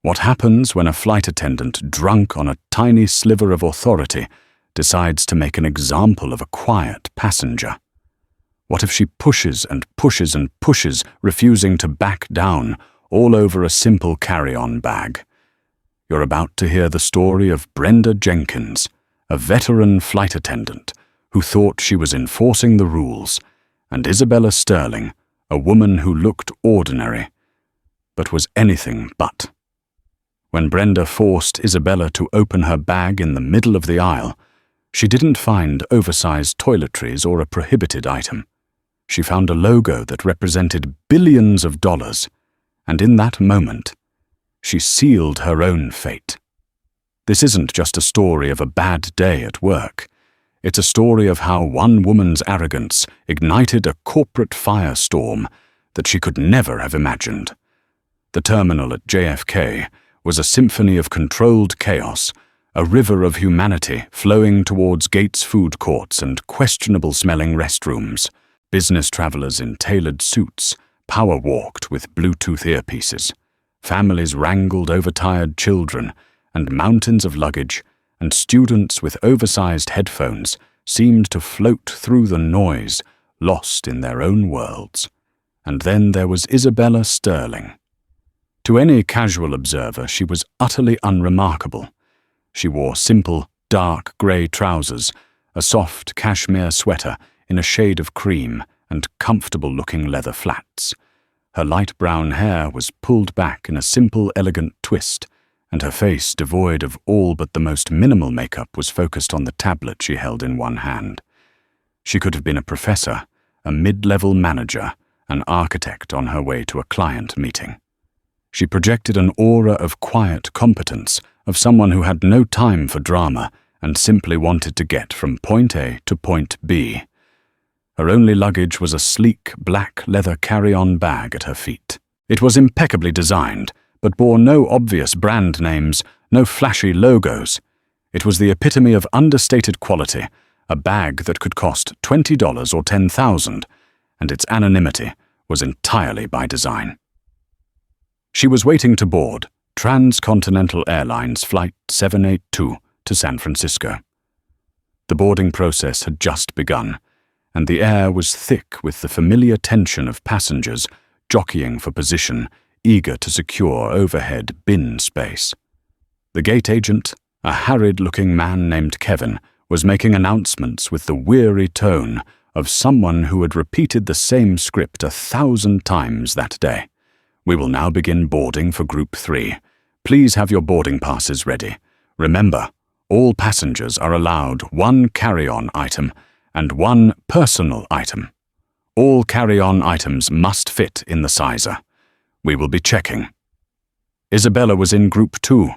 What happens when a flight attendant, drunk on a tiny sliver of authority, decides to make an example of a quiet passenger? What if she pushes and pushes and pushes, refusing to back down, all over a simple carry-on bag? You're about to hear the story of Brenda Jenkins, a veteran flight attendant who thought she was enforcing the rules, and Isabella Sterling, a woman who looked ordinary, but was anything but. When Brenda forced Isabella to open her bag in the middle of the aisle, she didn't find oversized toiletries or a prohibited item. She found a logo that represented billions of dollars, and in that moment, she sealed her own fate. This isn't just a story of a bad day at work. It's a story of how one woman's arrogance ignited a corporate firestorm that she could never have imagined. The terminal at JFK was a symphony of controlled chaos, a river of humanity flowing towards Gates food courts and questionable-smelling restrooms. Business travelers in tailored suits power-walked with Bluetooth earpieces. Families wrangled overtired children, and mountains of luggage, and students with oversized headphones seemed to float through the noise, lost in their own worlds. And then there was Isabella Sterling. To any casual observer, she was utterly unremarkable. She wore simple, dark grey trousers, a soft cashmere sweater in a shade of cream, and comfortable-looking leather flats. Her light brown hair was pulled back in a simple, elegant twist, and her face, devoid of all but the most minimal makeup, was focused on the tablet she held in one hand. She could have been a professor, a mid-level manager, an architect on her way to a client meeting. She projected an aura of quiet competence, of someone who had no time for drama and simply wanted to get from point A to point B. Her only luggage was a sleek, black leather carry-on bag at her feet. It was impeccably designed, but bore no obvious brand names, no flashy logos. It was the epitome of understated quality, a bag that could cost $20 or $10,000, and its anonymity was entirely by design. She was waiting to board Transcontinental Airlines Flight 782 to San Francisco. The boarding process had just begun, and the air was thick with the familiar tension of passengers jockeying for position, eager to secure overhead bin space. The gate agent, a harried-looking man named Kevin, was making announcements with the weary tone of someone who had repeated the same script 1,000 times that day. "We will now begin boarding for Group 3. Please have your boarding passes ready. Remember, all passengers are allowed one carry-on item and one personal item. All carry-on items must fit in the sizer. We will be checking." Isabella was in Group 2,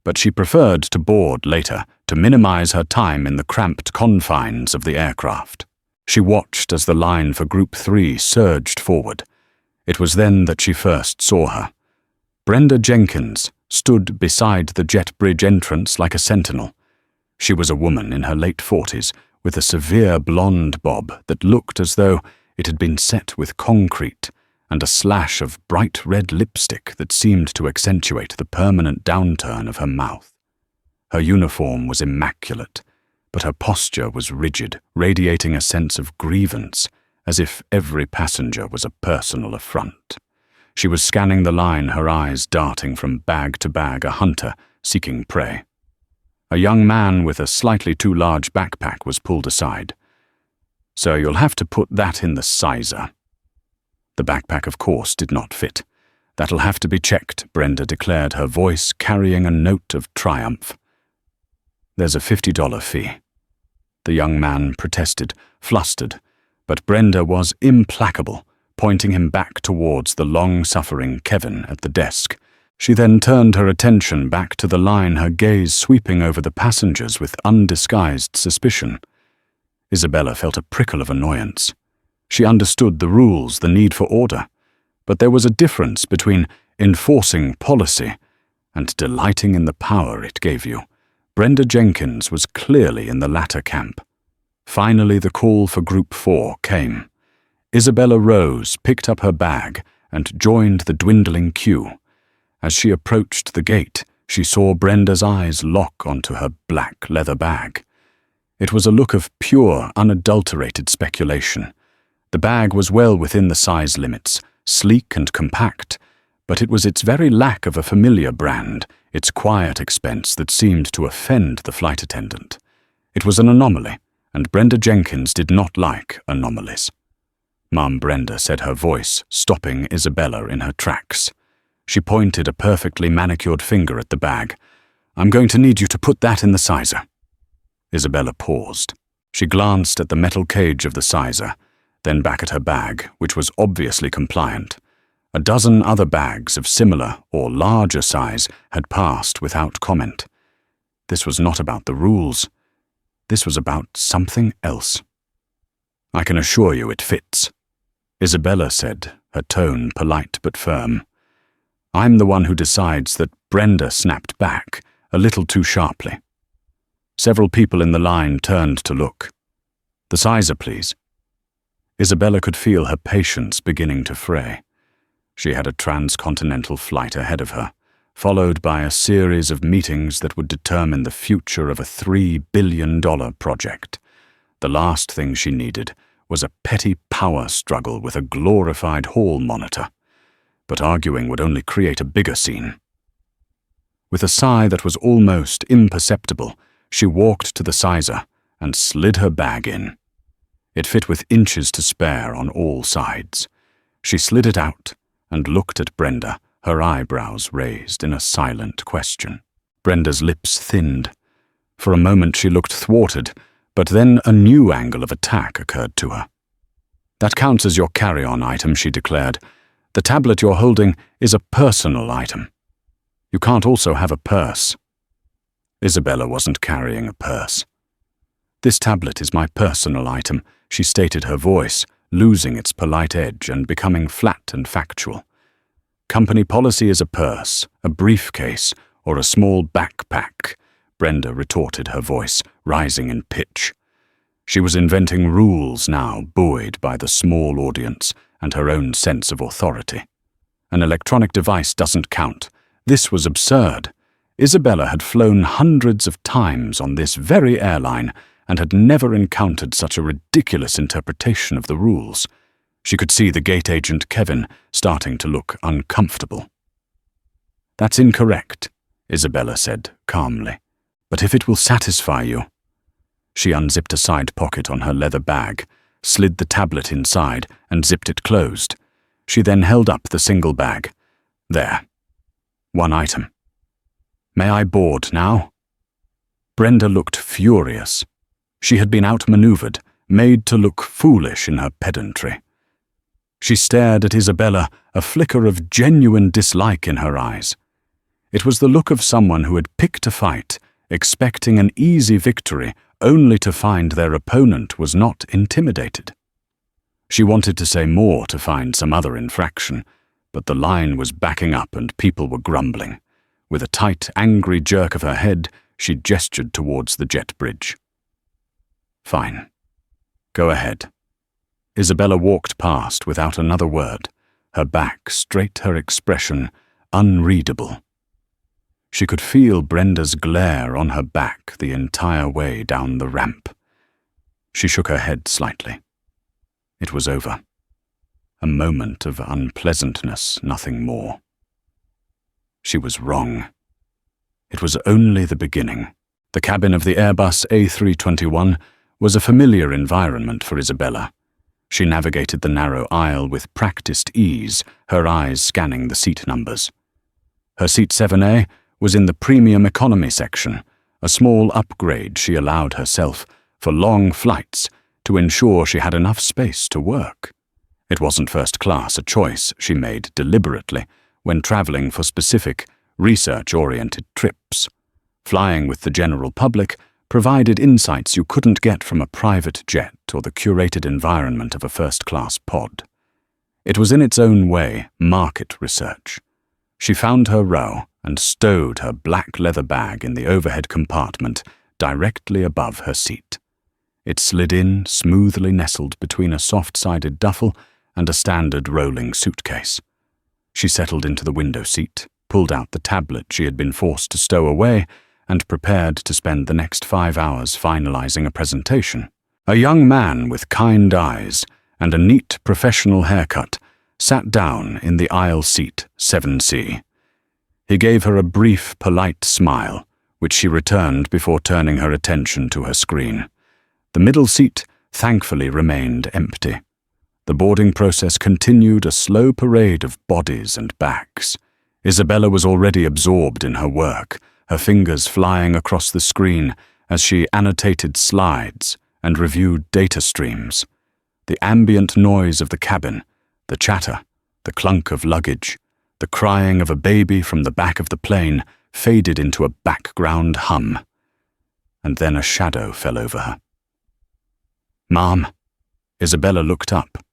but she preferred to board later to minimize her time in the cramped confines of the aircraft. She watched as the line for Group 3 surged forward. It was then that she first saw her. Brenda Jenkins stood beside the jet bridge entrance like a sentinel. She was a woman in her late 40s, with a severe blonde bob that looked as though it had been set with concrete, and a slash of bright red lipstick that seemed to accentuate the permanent downturn of her mouth. Her uniform was immaculate, but her posture was rigid, radiating a sense of grievance, as if every passenger was a personal affront. She was scanning the line, her eyes darting from bag to bag, a hunter seeking prey. A young man with a slightly too large backpack was pulled aside. "Sir, you'll have to put that in the sizer." The backpack, of course, did not fit. "That'll have to be checked," Brenda declared, her voice carrying a note of triumph. "There's a $50 fee." The young man protested, flustered, but Brenda was implacable, pointing him back towards the long-suffering Kevin at the desk. She then turned her attention back to the line, her gaze sweeping over the passengers with undisguised suspicion. Isabella felt a prickle of annoyance. She understood the rules, the need for order, but there was a difference between enforcing policy and delighting in the power it gave you. Brenda Jenkins was clearly in the latter camp. Finally, the call for Group 4 came. Isabella rose, picked up her bag, and joined the dwindling queue. As she approached the gate, she saw Brenda's eyes lock onto her black leather bag. It was a look of pure, unadulterated speculation. The bag was well within the size limits, sleek and compact, but it was its very lack of a familiar brand, its quiet expense, that seemed to offend the flight attendant. It was an anomaly, and Brenda Jenkins did not like anomalies. "Ma'am Brenda," said her voice, stopping Isabella in her tracks. She pointed a perfectly manicured finger at the bag. "I'm going to need you to put that in the sizer." Isabella paused. She glanced at the metal cage of the sizer, then back at her bag, which was obviously compliant. A dozen other bags of similar or larger size had passed without comment. This was not about the rules. This was about something else. "I can assure you it fits," Isabella said, her tone polite but firm. "I'm the one who decides that." Brenda snapped back, a little too sharply. Several people in the line turned to look. "The sizer, please." Isabella could feel her patience beginning to fray. She had a transcontinental flight ahead of her, followed by a series of meetings that would determine the future of a $3 billion project. The last thing she needed was a petty power struggle with a glorified hall monitor. But arguing would only create a bigger scene. With a sigh that was almost imperceptible, she walked to the sizer and slid her bag in. It fit with inches to spare on all sides. She slid it out and looked at Brenda, her eyebrows raised in a silent question. Brenda's lips thinned. For a moment she looked thwarted, but then a new angle of attack occurred to her. "That counts as your carry-on item," she declared. "The tablet you're holding is a personal item. You can't also have a purse." Isabella wasn't carrying a purse. "This tablet is my personal item," she stated, her voice losing its polite edge and becoming flat and factual. "Company policy is a purse, a briefcase, or a small backpack," Brenda retorted, her voice rising in pitch. She was inventing rules now, buoyed by the small audience and her own sense of authority. An electronic device doesn't count. This was absurd. Isabella had flown hundreds of times on this very airline and had never encountered such a ridiculous interpretation of the rules. She could see the gate agent Kevin starting to look uncomfortable. "That's incorrect," Isabella said calmly. "But if it will satisfy you." She unzipped a side pocket on her leather bag, slid the tablet inside, and zipped it closed. She then held up the single bag. "There. One item. May I board now?" Brenda looked furious. She had been outmaneuvered, made to look foolish in her pedantry. She stared at Isabella, a flicker of genuine dislike in her eyes. It was the look of someone who had picked a fight, expecting an easy victory, only to find their opponent was not intimidated. She wanted to say more to find some other infraction, but the line was backing up and people were grumbling. With a tight, angry jerk of her head, she gestured towards the jet bridge. "Fine. Go ahead." Isabella walked past without another word, her back straight, her expression unreadable. She could feel Brenda's glare on her back the entire way down the ramp. She shook her head slightly. It was over. A moment of unpleasantness, nothing more. She was wrong. It was only the beginning. The cabin of the Airbus A321 was a familiar environment for Isabella. She navigated the narrow aisle with practiced ease, her eyes scanning the seat numbers. Her seat 7A was in the premium economy section, a small upgrade she allowed herself for long flights to ensure she had enough space to work. It wasn't first class, a choice she made deliberately when traveling for specific, research-oriented trips. Flying with the general public provided insights you couldn't get from a private jet or the curated environment of a first-class pod. It was in its own way market research. She found her row and stowed her black leather bag in the overhead compartment directly above her seat. It slid in, smoothly nestled between a soft-sided duffel and a standard rolling suitcase. She settled into the window seat, pulled out the tablet she had been forced to stow away, and prepared to spend the next 5 hours finalizing a presentation. A young man with kind eyes and a neat professional haircut sat down in the aisle seat 7C. He gave her a brief, polite smile, which she returned before turning her attention to her screen. The middle seat thankfully remained empty. The boarding process continued, a slow parade of bodies and backs. Isabella was already absorbed in her work, her fingers flying across the screen as she annotated slides and reviewed data streams. The ambient noise of the cabin, the chatter, the clunk of luggage, the crying of a baby from the back of the plane faded into a background hum. And then a shadow fell over her. "Ma'am." Isabella looked up.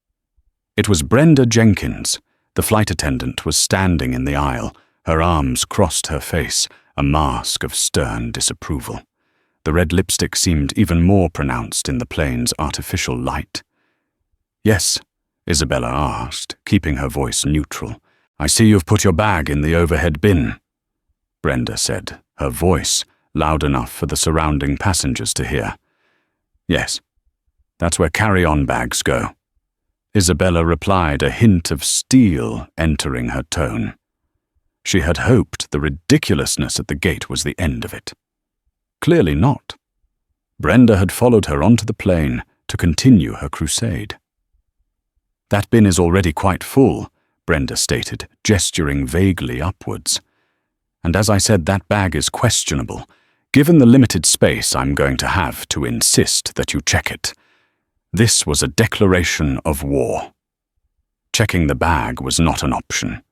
It was Brenda Jenkins. The flight attendant was standing in the aisle, her arms crossed her face, a mask of stern disapproval. The red lipstick seemed even more pronounced in the plane's artificial light. "Yes," Isabella asked, keeping her voice neutral. "I see you've put your bag in the overhead bin," Brenda said, her voice loud enough for the surrounding passengers to hear. "Yes, that's where carry-on bags go," Isabella replied, a hint of steel entering her tone. She had hoped the ridiculousness at the gate was the end of it. Clearly not. Brenda had followed her onto the plane to continue her crusade. "That bin is already quite full," Brenda stated, gesturing vaguely upwards. "And as I said, that bag is questionable. Given the limited space, I'm going to have to insist that you check it." This was a declaration of war. Checking the bag was not an option.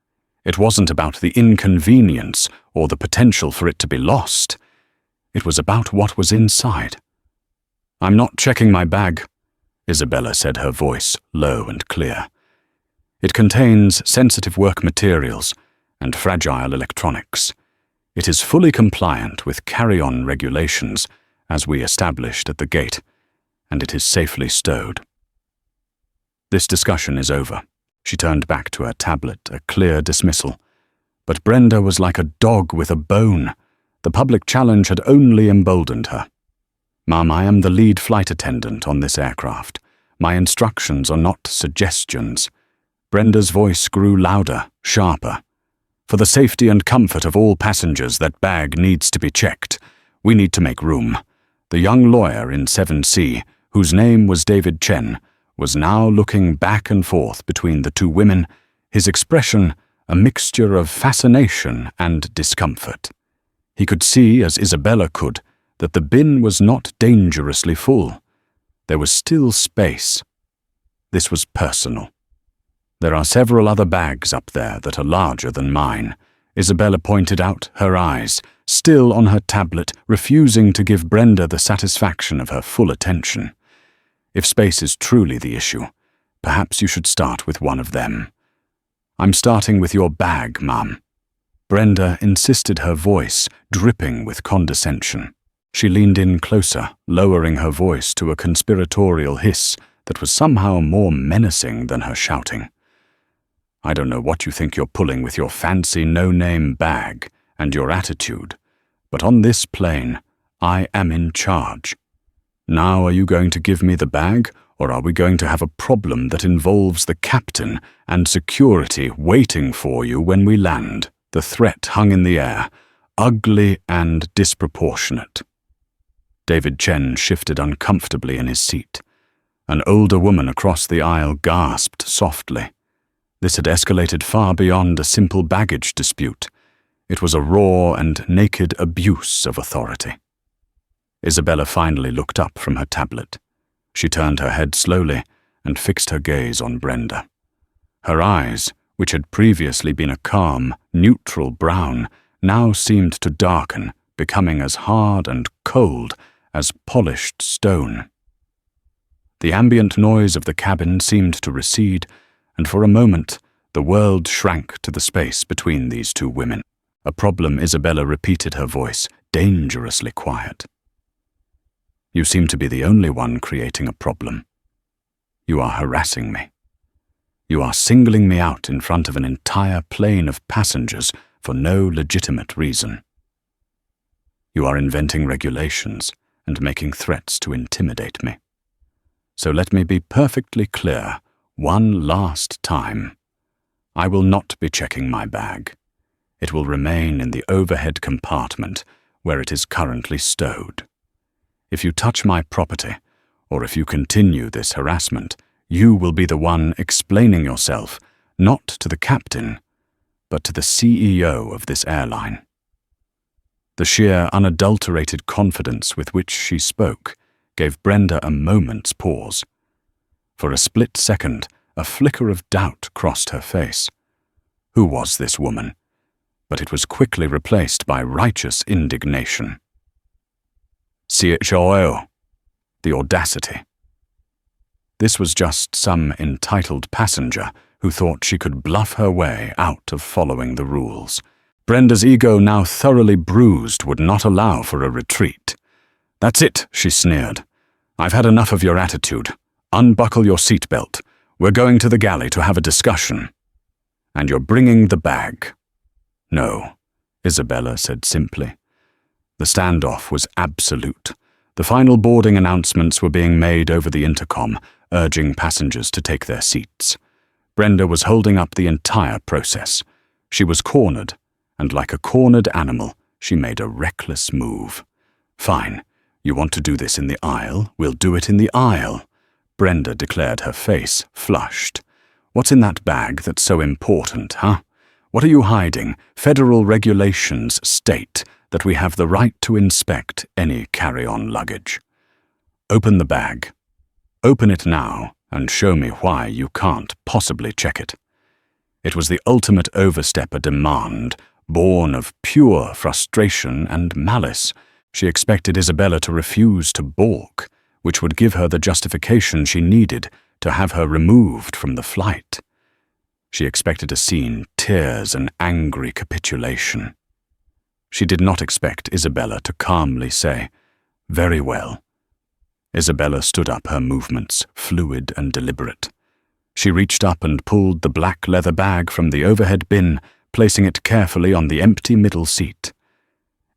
It wasn't about the inconvenience or the potential for it to be lost. It was about what was inside. "I'm not checking my bag," Isabella said, her voice low and clear. "It contains sensitive work materials and fragile electronics. It is fully compliant with carry-on regulations, as we established at the gate, and it is safely stowed." This discussion is over. She turned back to her tablet, a clear dismissal. But Brenda was like a dog with a bone. The public challenge had only emboldened her. "Ma'am, I am the lead flight attendant on this aircraft. My instructions are not suggestions." Brenda's voice grew louder, sharper. "For the safety and comfort of all passengers, that bag needs to be checked. We need to make room." The young lawyer in 7C, whose name was David Chen, was now looking back and forth between the two women, his expression a mixture of fascination and discomfort. He could see, as Isabella could, that the bin was not dangerously full. There was still space. This was personal. "There are several other bags up there that are larger than mine," Isabella pointed out, her eyes still on her tablet, refusing to give Brenda the satisfaction of her full attention. "If space is truly the issue, perhaps you should start with one of them." "I'm starting with your bag, ma'am." Brenda insisted, her voice dripping with condescension. She leaned in closer, lowering her voice to a conspiratorial hiss that was somehow more menacing than her shouting. "I don't know what you think you're pulling with your fancy no-name bag and your attitude, but on this plane, I am in charge. Now, are you going to give me the bag, or are we going to have a problem that involves the captain and security waiting for you when we land?" The threat hung in the air, ugly and disproportionate. David Chen shifted uncomfortably in his seat. An older woman across the aisle gasped softly. This had escalated far beyond a simple baggage dispute. It was a raw and naked abuse of authority. Isabella finally looked up from her tablet. She turned her head slowly and fixed her gaze on Brenda. Her eyes, which had previously been a calm, neutral brown, now seemed to darken, becoming as hard and cold as polished stone. The ambient noise of the cabin seemed to recede, and for a moment the world shrank to the space between these two women. "A problem," Isabella repeated, her voice dangerously quiet. "You seem to be the only one creating a problem. You are harassing me. You are singling me out in front of an entire plane of passengers for no legitimate reason. You are inventing regulations and making threats to intimidate me. So let me be perfectly clear, one last time. I will not be checking my bag. It will remain in the overhead compartment where it is currently stowed. If you touch my property, or if you continue this harassment, you will be the one explaining yourself, not to the captain, but to the CEO of this airline. The sheer, unadulterated confidence with which she spoke gave Brenda a moment's pause. For a split second, a flicker of doubt crossed her face. Who was this woman? But it was quickly replaced by righteous indignation. CHOO, the audacity. This was just some entitled passenger who thought she could bluff her way out of following the rules. Brenda's ego, now thoroughly bruised, would not allow for a retreat. "That's it," she sneered. "I've had enough of your attitude. Unbuckle your seatbelt. We're going to the galley to have a discussion. And you're bringing the bag." "No," Isabella said simply. The standoff was absolute. The final boarding announcements were being made over the intercom, urging passengers to take their seats. Brenda was holding up the entire process. She was cornered, and like a cornered animal, she made a reckless move. "Fine, you want to do this in the aisle? We'll do it in the aisle," Brenda declared, her face flushed. "What's in that bag that's so important, huh? What are you hiding? Federal regulations state that we have the right to inspect any carry-on luggage. Open the bag. Open it now and show me why you can't possibly check it." It was the ultimate overstepper demand, born of pure frustration and malice. She expected Isabella to refuse to balk, which would give her the justification she needed to have her removed from the flight. She expected to see tears and angry capitulation. She did not expect Isabella to calmly say, "Very well." Isabella stood up, her movements fluid and deliberate. She reached up and pulled the black leather bag from the overhead bin, placing it carefully on the empty middle seat.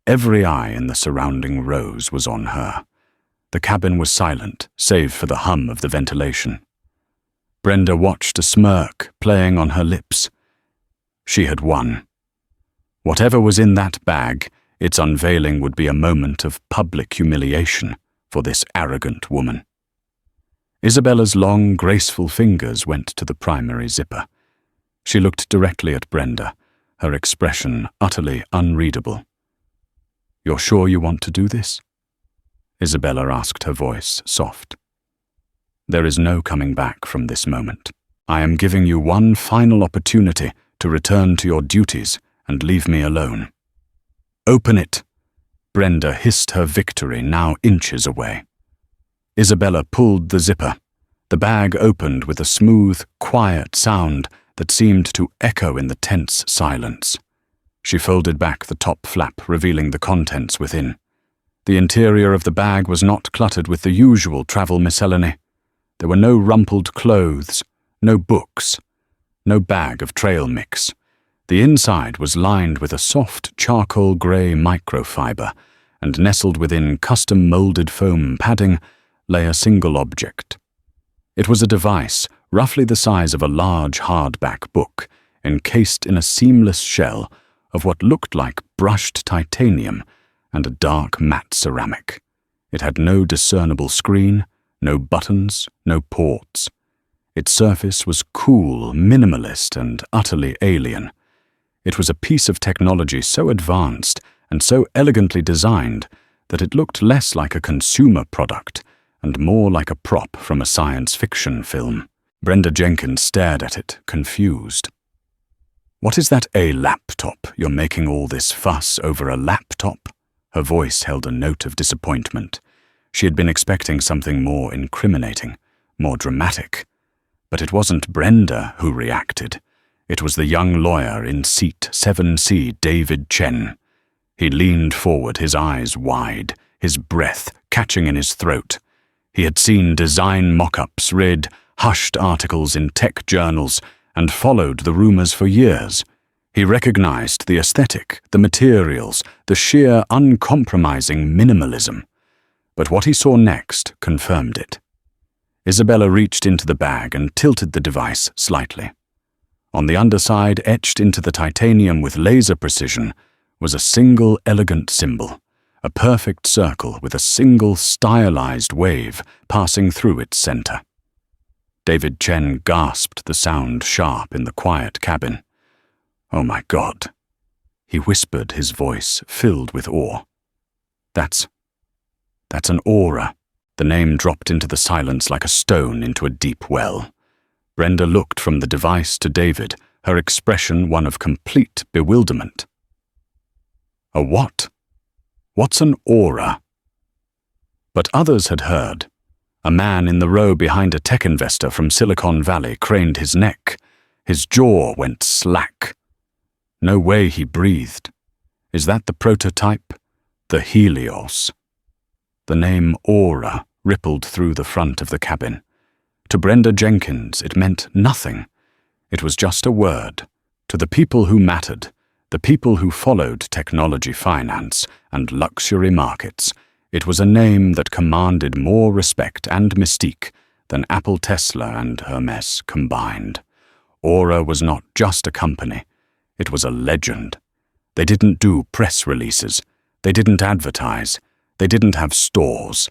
Every eye in the surrounding rows was on her. The cabin was silent, save for the hum of the ventilation. Brenda watched, a smirk playing on her lips. She had won. Whatever was in that bag, its unveiling would be a moment of public humiliation for this arrogant woman. Isabella's long, graceful fingers went to the primary zipper. She looked directly at Brenda, her expression utterly unreadable. "You're sure you want to do this?" Isabella asked, her voice soft. "There is no coming back from this moment. I am giving you one final opportunity to return to your duties and leave me alone." "Open it!" Brenda hissed her victory, now inches away. Isabella pulled the zipper. The bag opened with a smooth, quiet sound that seemed to echo in the tense silence. She folded back the top flap, revealing the contents within. The interior of the bag was not cluttered with the usual travel miscellany. There were no rumpled clothes, no books, no bag of trail mix. The inside was lined with a soft charcoal grey microfiber, and nestled within custom-molded foam padding lay a single object. It was a device roughly the size of a large hardback book, encased in a seamless shell of what looked like brushed titanium and a dark matte ceramic. It had no discernible screen, no buttons, no ports. Its surface was cool, minimalist, and utterly alien. It was a piece of technology so advanced and so elegantly designed that it looked less like a consumer product and more like a prop from a science fiction film. Brenda Jenkins stared at it, confused. "What is that, a laptop? You're making all this fuss over a laptop?" Her voice held a note of disappointment. She had been expecting something more incriminating, more dramatic. But it wasn't Brenda who reacted. It was the young lawyer in seat 7C, David Chen. He leaned forward, his eyes wide, his breath catching in his throat. He had seen design mock-ups, read hushed articles in tech journals, and followed the rumors for years. He recognized the aesthetic, the materials, the sheer uncompromising minimalism. But what he saw next confirmed it. Isabella reached into the bag and tilted the device slightly. On the underside, etched into the titanium with laser precision, was a single elegant symbol, a perfect circle with a single stylized wave passing through its center. David Chen gasped, the sound sharp in the quiet cabin. "Oh my God," he whispered, his voice filled with awe. That's an aura." The name dropped into the silence like a stone into a deep well. Brenda looked from the device to David, her expression one of complete bewilderment. "A what? What's an aura?" But others had heard. A man in the row behind a tech investor from Silicon Valley craned his neck. His jaw went slack. No way he breathed. Is that the prototype? The Helios. The name aura rippled through the front of the cabin. To Brenda Jenkins, it meant nothing. It was just a word. To the people who mattered, the people who followed technology finance and luxury markets, it was a name that commanded more respect and mystique than Apple, Tesla, and Hermes combined. Aura was not just a company. It was a legend. They didn't do press releases. They didn't advertise. They didn't have stores.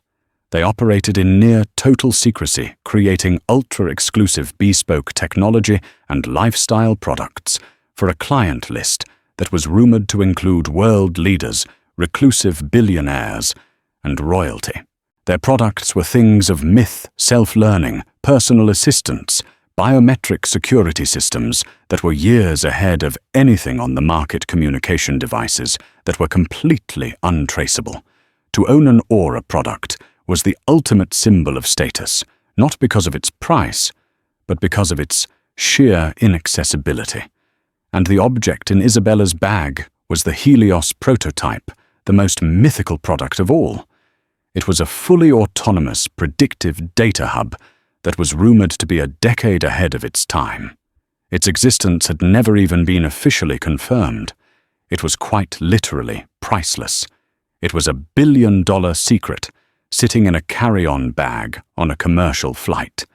They operated in near total secrecy, creating ultra-exclusive bespoke technology and lifestyle products for a client list that was rumored to include world leaders, reclusive billionaires, and royalty. Their products were things of myth, self-learning, personal assistance, biometric security systems that were years ahead of anything on the market, communication devices that were completely untraceable. To own an Aura product was the ultimate symbol of status, not because of its price, but because of its sheer inaccessibility. And the object in Isabella's bag was the Helios prototype, the most mythical product of all. It was a fully autonomous, predictive data hub that was rumored to be a decade ahead of its time. Its existence had never even been officially confirmed. It was quite literally priceless. It was a billion-dollar secret, sitting in a carry-on bag on a commercial flight.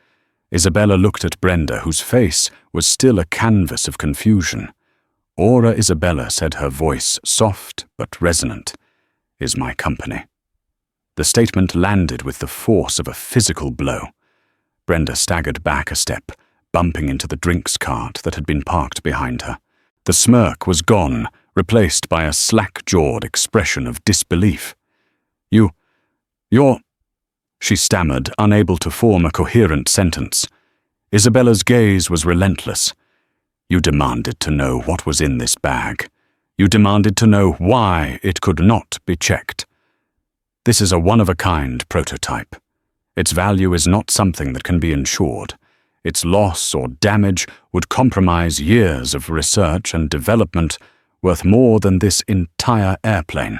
Isabella looked at Brenda, whose face was still a canvas of confusion. Aura Isabella, said her voice, soft but resonant, "is my company." The statement landed with the force of a physical blow. Brenda staggered back a step, bumping into the drinks cart that had been parked behind her. The smirk was gone, replaced by a slack-jawed expression of disbelief. You're... She stammered, unable to form a coherent sentence. Isabella's gaze was relentless. "You demanded to know what was in this bag. You demanded to know why it could not be checked. This is a one-of-a-kind prototype. Its value is not something that can be insured. Its loss or damage would compromise years of research and development worth more than this entire airplane.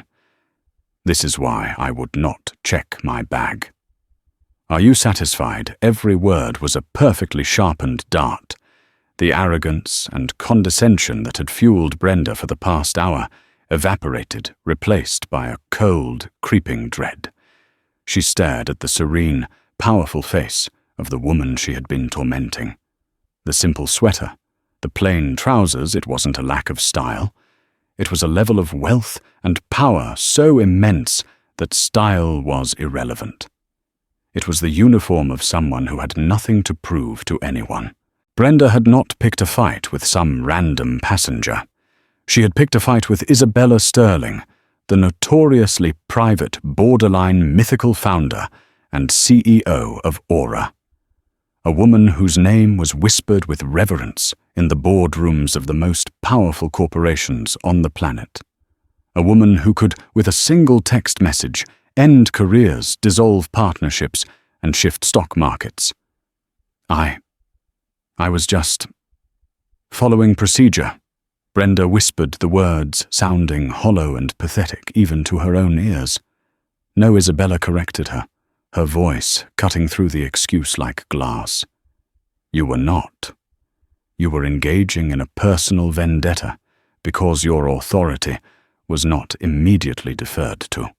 This is why I would not check my bag." "Are you satisfied?" Every word was a perfectly sharpened dart. The arrogance and condescension that had fueled Brenda for the past hour evaporated, replaced by a cold, creeping dread. She stared at the serene, powerful face of the woman she had been tormenting. The simple sweater, the plain trousers, it wasn't a lack of style. It was a level of wealth and power so immense that style was irrelevant. It was the uniform of someone who had nothing to prove to anyone. Brenda had not picked a fight with some random passenger. She had picked a fight with Isabella Sterling, the notoriously private, borderline mythical founder and CEO of Aura. A woman whose name was whispered with reverence in the boardrooms of the most powerful corporations on the planet. A woman who could, with a single text message, end careers, dissolve partnerships, and shift stock markets. I was just following procedure. Brenda whispered the words, sounding hollow and pathetic even to her own ears. No, Isabella corrected her, her voice cutting through the excuse like glass. You were not. You were engaging in a personal vendetta, because your authority was not immediately deferred to.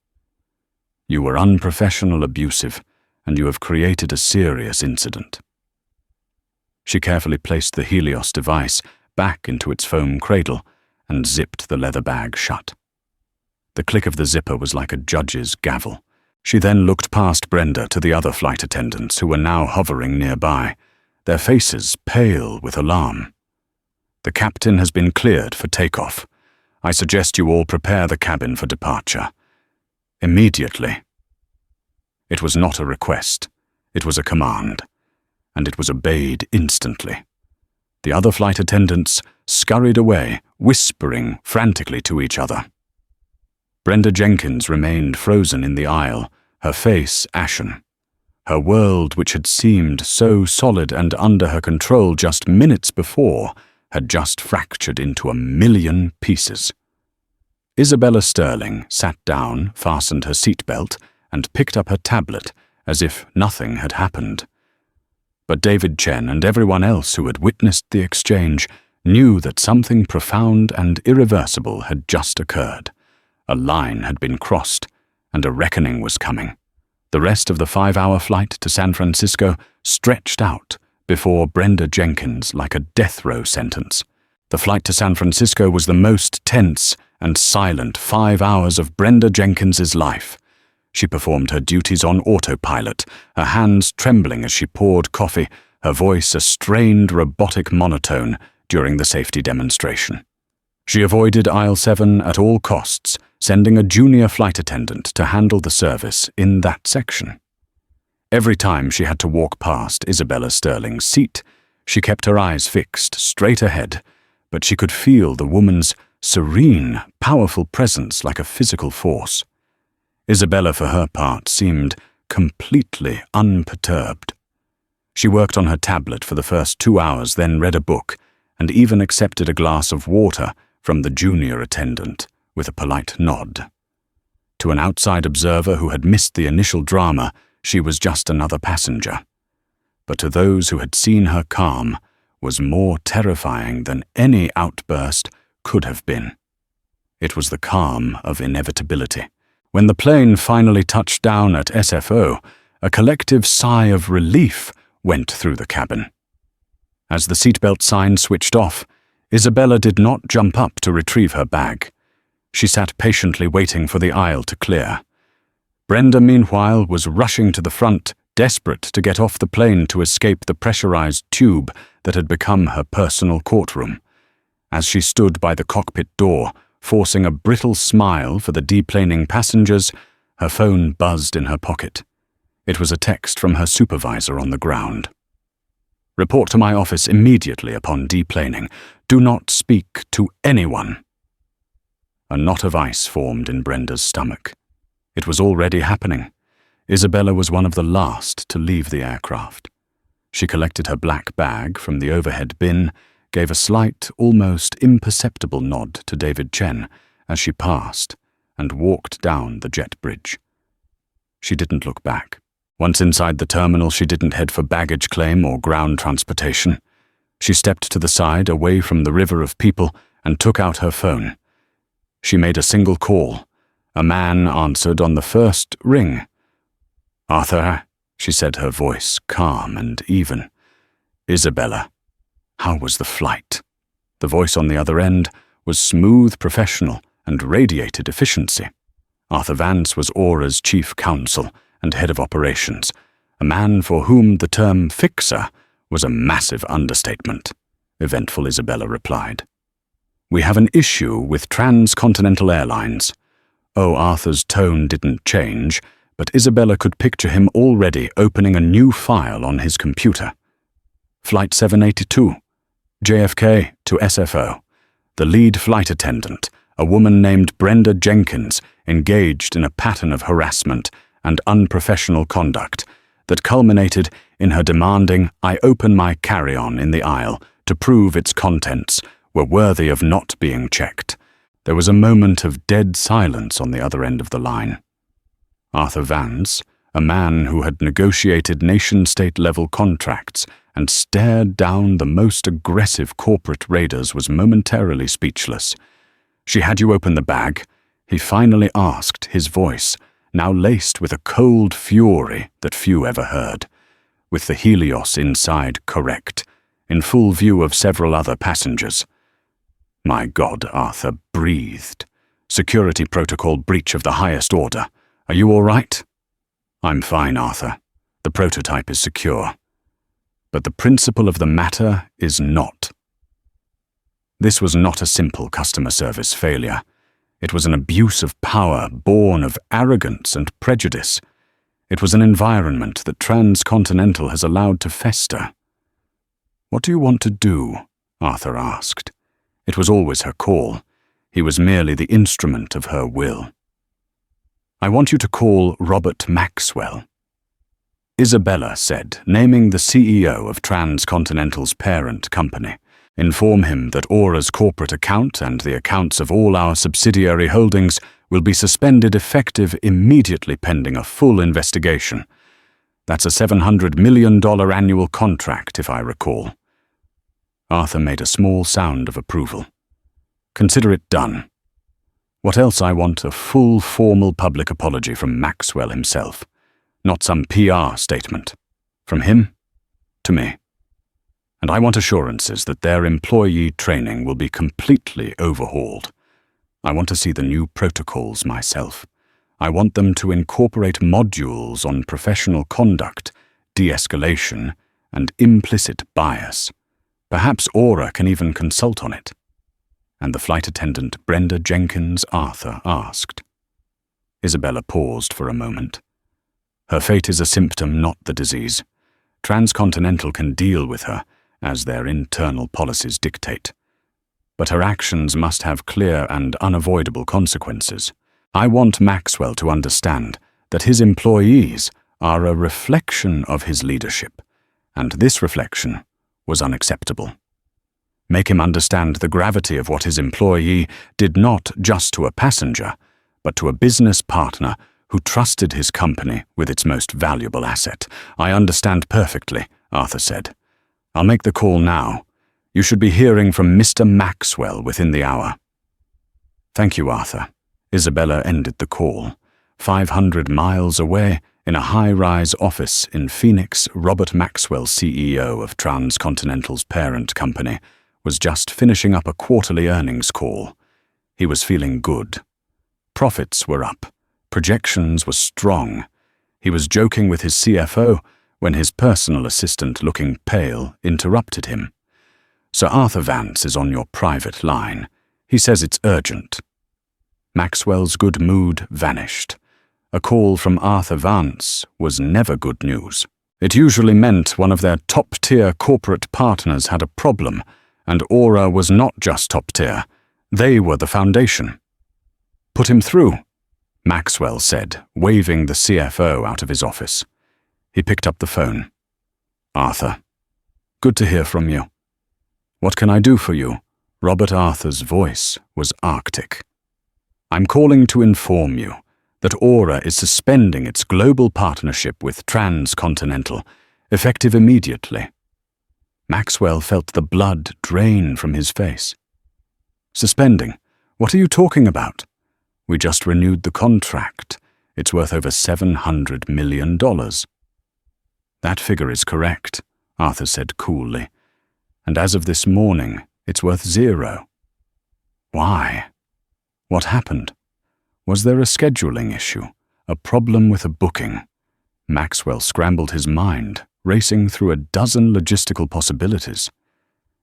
You were unprofessional, abusive, and you have created a serious incident." She carefully placed the Helios device back into its foam cradle and zipped the leather bag shut. The click of the zipper was like a judge's gavel. She then looked past Brenda to the other flight attendants who were now hovering nearby, their faces pale with alarm. "The captain has been cleared for takeoff. I suggest you all prepare the cabin for departure. Immediately." It was not a request, it was a command, and it was obeyed instantly. The other flight attendants scurried away, whispering frantically to each other. Brenda Jenkins remained frozen in the aisle, her face ashen. Her world, which had seemed so solid and under her control just minutes before, had just fractured into 1,000,000 pieces. Isabella Sterling sat down, fastened her seatbelt, and picked up her tablet as if nothing had happened. But David Chen and everyone else who had witnessed the exchange knew that something profound and irreversible had just occurred. A line had been crossed, and a reckoning was coming. The rest of the 5-hour flight to San Francisco stretched out before Brenda Jenkins like a death row sentence. The flight to San Francisco was the most tense and silent 5 hours of Brenda Jenkins's life. She performed her duties on autopilot, her hands trembling as she poured coffee, her voice a strained robotic monotone during the safety demonstration. She avoided aisle 7 at all costs, sending a junior flight attendant to handle the service in that section. Every time she had to walk past Isabella Sterling's seat, she kept her eyes fixed straight ahead, but she could feel the woman's serene, powerful presence like a physical force. Isabella, for her part, seemed completely unperturbed. She worked on her tablet for the first 2 hours, then read a book, and even accepted a glass of water from the junior attendant with a polite nod. To an outside observer who had missed the initial drama, she was just another passenger. But to those who had seen her calm, was more terrifying than any outburst could have been. It was the calm of inevitability. When the plane finally touched down at SFO, a collective sigh of relief went through the cabin. As the seatbelt sign switched off, Isabella did not jump up to retrieve her bag. She sat patiently waiting for the aisle to clear. Brenda, meanwhile, was rushing to the front, desperate to get off the plane to escape the pressurized tube that had become her personal courtroom. As she stood by the cockpit door, forcing a brittle smile for the deplaning passengers, her phone buzzed in her pocket. It was a text from her supervisor on the ground. "Report to my office immediately upon deplaning. Do not speak to anyone." A knot of ice formed in Brenda's stomach. It was already happening. Isabella was one of the last to leave the aircraft. She collected her black bag from the overhead bin, gave a slight, almost imperceptible nod to David Chen as she passed, and walked down the jet bridge. She didn't look back. Once inside the terminal, she didn't head for baggage claim or ground transportation. She stepped to the side, away from the river of people, and took out her phone. She made a single call. A man answered on the first ring. "Arthur," she said, her voice calm and even. "Isabella, how was the flight?" The voice on the other end was smooth, professional, and radiated efficiency. Arthur Vance was Aura's chief counsel and head of operations, a man for whom the term fixer was a massive understatement. Eventful Isabella replied. "We have an issue with Transcontinental Airlines." Oh, Arthur's tone didn't change, but Isabella could picture him already opening a new file on his computer. "Flight 782, JFK to SFO. The lead flight attendant, a woman named Brenda Jenkins, engaged in a pattern of harassment and unprofessional conduct that culminated in her demanding I open my carry-on in the aisle to prove its contents were worthy of not being checked." There was a moment of dead silence on the other end of the line. Arthur Vance, a man who had negotiated nation-state level contracts and stared down the most aggressive corporate raiders was momentarily speechless. "She had you open the bag?" he finally asked, his voice now laced with a cold fury that few ever heard. With the Helios inside correct, in full view of several other passengers. "My God," Arthur breathed. "Security protocol breach of the highest order. Are you all right?" "I'm fine, Arthur. The prototype is secure. But the principle of the matter is not." This was not a simple customer service failure. It was an abuse of power born of arrogance and prejudice. It was an environment that Transcontinental has allowed to fester. "What do you want to do?" Arthur asked. It was always her call. He was merely the instrument of her will. "I want you to call Robert Maxwell," Isabella said, naming the CEO of Transcontinental's parent company. "Inform him that Aura's corporate account and the accounts of all our subsidiary holdings will be suspended effective immediately pending a full investigation. That's a $700 million annual contract, if I recall." Arthur made a small sound of approval. "Consider it done. What else I want? A full formal public apology from Maxwell himself, not some PR statement. From him to me. And I want assurances that their employee training will be completely overhauled. I want to see the new protocols myself. I want them to incorporate modules on professional conduct, de-escalation, and implicit bias. Perhaps Aura can even consult on it." And the flight attendant Brenda Jenkins Arthur asked. Isabella paused for a moment. "Her fate is a symptom, not the disease. Transcontinental can deal with her, as their internal policies dictate. But her actions must have clear and unavoidable consequences. I want Maxwell to understand that his employees are a reflection of his leadership, and this reflection was unacceptable. Make him understand the gravity of what his employee did not just to a passenger, but to a business partner who trusted his company with its most valuable asset." "I understand perfectly," Arthur said. "I'll make the call now. You should be hearing from Mr. Maxwell within the hour." "Thank you, Arthur." Isabella ended the call. 500 miles away, in a high-rise office in Phoenix, Robert Maxwell, CEO of Transcontinental's parent company, was just finishing up a quarterly earnings call. He was feeling good. Profits were up. Projections were strong. He was joking with his CFO when his personal assistant, looking pale, interrupted him. "Sir Arthur Vance is on your private line. He says it's urgent." Maxwell's good mood vanished. A call from Arthur Vance was never good news. It usually meant one of their top-tier corporate partners had a problem, and Aura was not just top-tier. They were the foundation. "Put him through," Maxwell said, waving the CFO out of his office. He picked up the phone. "Arthur, good to hear from you. What can I do for you?" Robert Arthur's voice was arctic. "I'm calling to inform you that Aura is suspending its global partnership with Transcontinental, effective immediately." Maxwell felt the blood drain from his face. "Suspending? What are you talking about?" "We just renewed the contract. It's worth over $700 million. "That figure is correct," Arthur said coolly. "And as of this morning, it's worth $0. "Why? What happened? Was there a scheduling issue? A problem with a booking?" Maxwell scrambled his mind, racing through a dozen logistical possibilities.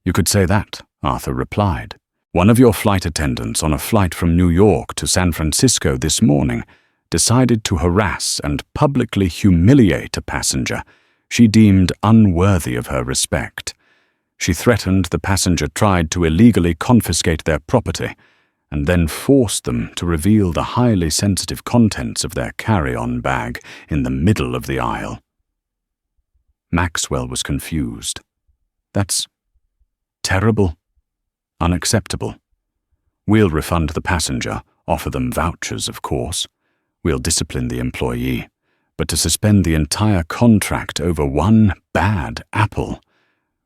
"You could say that," Arthur replied. "One of your flight attendants on a flight from New York to San Francisco this morning decided to harass and publicly humiliate a passenger she deemed unworthy of her respect. She threatened the passenger tried to illegally confiscate their property and then forced them to reveal the highly sensitive contents of their carry-on bag in the middle of the aisle." Maxwell was confused. "That's terrible. Unacceptable. We'll refund the passenger, offer them vouchers, of course. We'll discipline the employee. But to suspend the entire contract over one bad apple,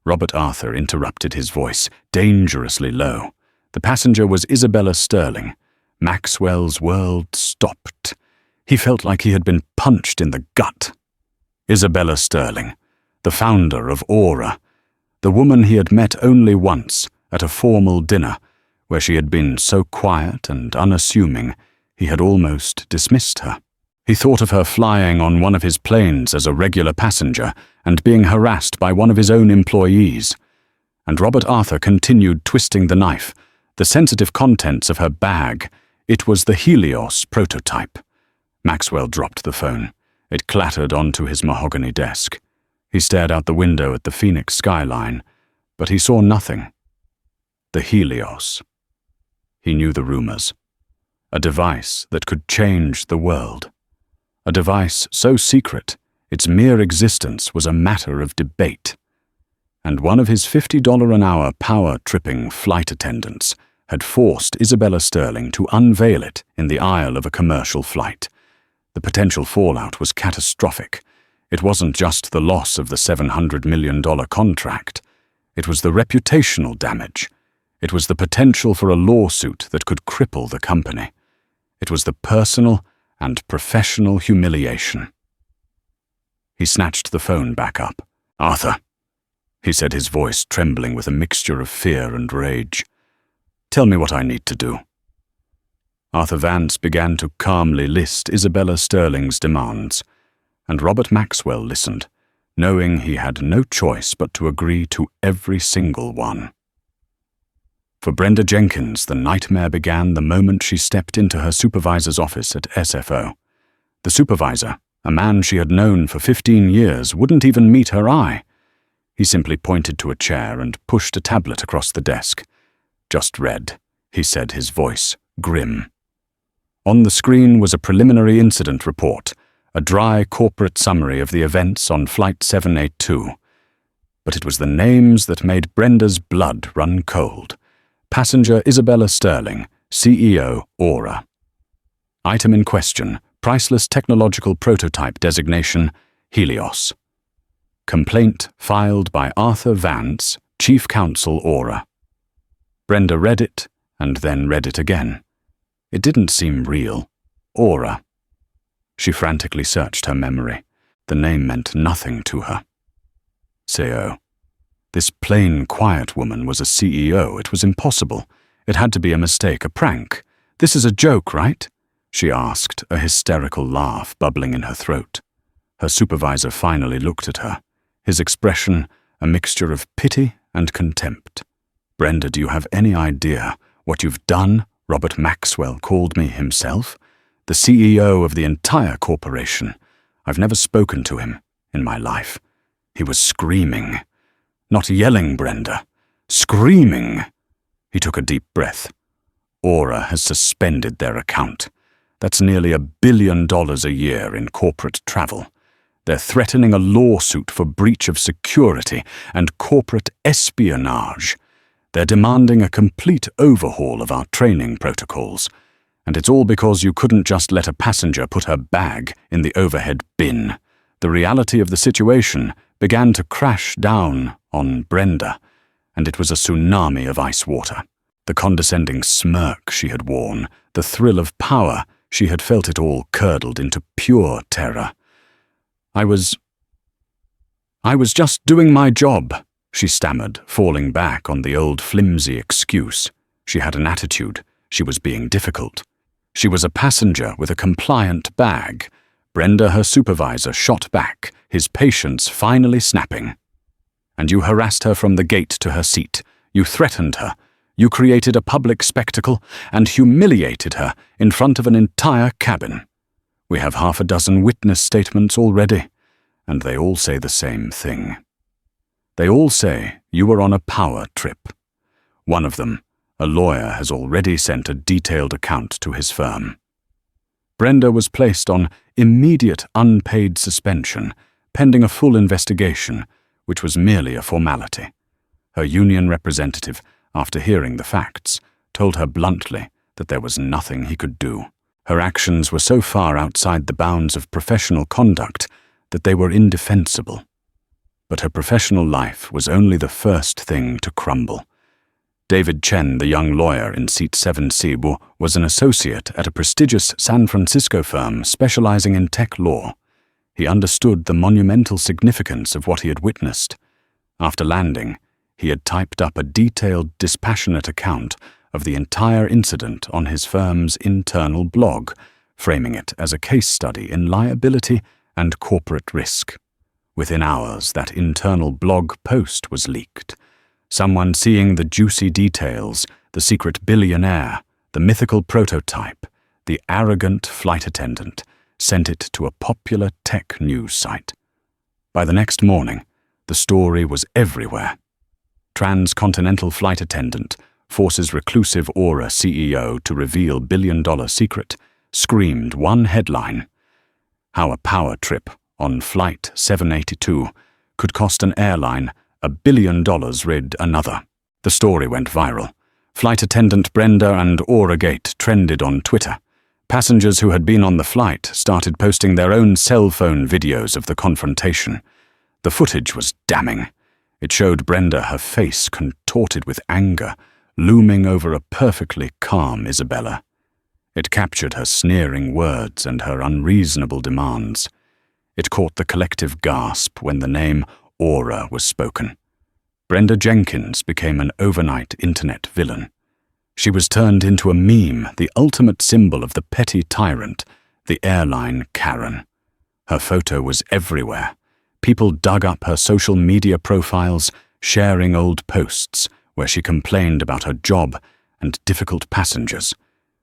Robert Arthur interrupted, his voice dangerously low. The passenger was Isabella Sterling. Maxwell's world stopped. He felt like he had been punched in the gut. Isabella Sterling, the founder of Aura, the woman he had met only once at a formal dinner, where she had been so quiet and unassuming he had almost dismissed her. He thought of her flying on one of his planes as a regular passenger and being harassed by one of his own employees. And Robert Arthur continued twisting the knife, the sensitive contents of her bag. It was the Helios prototype. Maxwell dropped the phone. It clattered onto his mahogany desk. He stared out the window at the Phoenix skyline, but he saw nothing. The Helios. He knew the rumors. A device that could change the world. A device so secret, its mere existence was a matter of debate. And one of his $50 an hour power-tripping flight attendants had forced Isabella Sterling to unveil it in the aisle of a commercial flight. The potential fallout was catastrophic. It wasn't just the loss of the $700 million contract. It was the reputational damage. It was the potential for a lawsuit that could cripple the company. It was the personal and professional humiliation. He snatched the phone back up. "Arthur," he said, his voice trembling with a mixture of fear and rage. "Tell me what I need to do." Arthur Vance began to calmly list Isabella Sterling's demands, and Robert Maxwell listened, knowing he had no choice but to agree to every single one. For Brenda Jenkins, the nightmare began the moment she stepped into her supervisor's office at SFO. The supervisor, a man she had known for 15 years, wouldn't even meet her eye. He simply pointed to a chair and pushed a tablet across the desk. "Just read," he said, his voice grim. On the screen was a preliminary incident report, a dry corporate summary of the events on Flight 782. But it was the names that made Brenda's blood run cold. Passenger Isabella Sterling, CEO, Aura. Item in question, priceless technological prototype designation, Helios. Complaint filed by Arthur Vance, Chief Counsel, Aura. Brenda read it, and then read it again. It didn't seem real. Aura. She frantically searched her memory. The name meant nothing to her. CEO. This plain, quiet woman was a CEO. It was impossible. It had to be a mistake, a prank. "This is a joke, right?" she asked, a hysterical laugh bubbling in her throat. Her supervisor finally looked at her, his expression a mixture of pity and contempt. "Brenda, do you have any idea what you've done?" Robert Maxwell called me himself. "The CEO of the entire corporation. I've never spoken to him in my life." He was screaming. Not yelling, Brenda. Screaming. He took a deep breath. Aura has suspended their account. That's nearly $1 billion a year in corporate travel. They're threatening a lawsuit for breach of security and corporate espionage. They're demanding a complete overhaul of our training protocols. And it's all because you couldn't just let a passenger put her bag in the overhead bin. The reality of the situation began to crash down on Brenda, and it was a tsunami of ice water. The condescending smirk she had worn, the thrill of power, she had felt it all curdled into pure terror. I was just doing my job, she stammered, falling back on the old flimsy excuse. She had an attitude. She was being difficult. She was a passenger with a compliant bag. Brenda, her supervisor, shot back, his patience finally snapping. And you harassed her from the gate to her seat. You threatened her. You created a public spectacle and humiliated her in front of an entire cabin. We have 6 witness statements already, and they all say the same thing. They all say you were on a power trip. One of them, a lawyer, has already sent a detailed account to his firm. Brenda was placed on immediate unpaid suspension, pending a full investigation, which was merely a formality. Her union representative, after hearing the facts, told her bluntly that there was nothing he could do. Her actions were so far outside the bounds of professional conduct that they were indefensible. but her professional life was only the first thing to crumble. David Chen, the young lawyer in seat 7C, was an associate at a prestigious San Francisco firm specializing in tech law. He understood the monumental significance of what he had witnessed. After landing, he had typed up a detailed, dispassionate account of the entire incident on his firm's internal blog, framing it as a case study in liability and corporate risk. Within hours, that internal blog post was leaked. Someone seeing the juicy details, the secret billionaire, the mythical prototype, the arrogant flight attendant, sent it to a popular tech news site. By the next morning, the story was everywhere. Transcontinental flight attendant forces reclusive Aura CEO to reveal billion-dollar secret, screamed one headline: How a power trip on Flight 782 could cost an airline $1 billion, rid another. The story went viral. Flight attendant Brenda and Auragate trended on Twitter. Passengers who had been on the flight started posting their own cell phone videos of the confrontation. The footage was damning. It showed Brenda, her face contorted with anger, looming over a perfectly calm Isabella. It captured her sneering words and her unreasonable demands. It caught the collective gasp when the name Aura was spoken. Brenda Jenkins became an overnight internet villain. She was turned into a meme, the ultimate symbol of the petty tyrant, the airline Karen. Her photo was everywhere. People dug up her social media profiles, sharing old posts where she complained about her job and difficult passengers.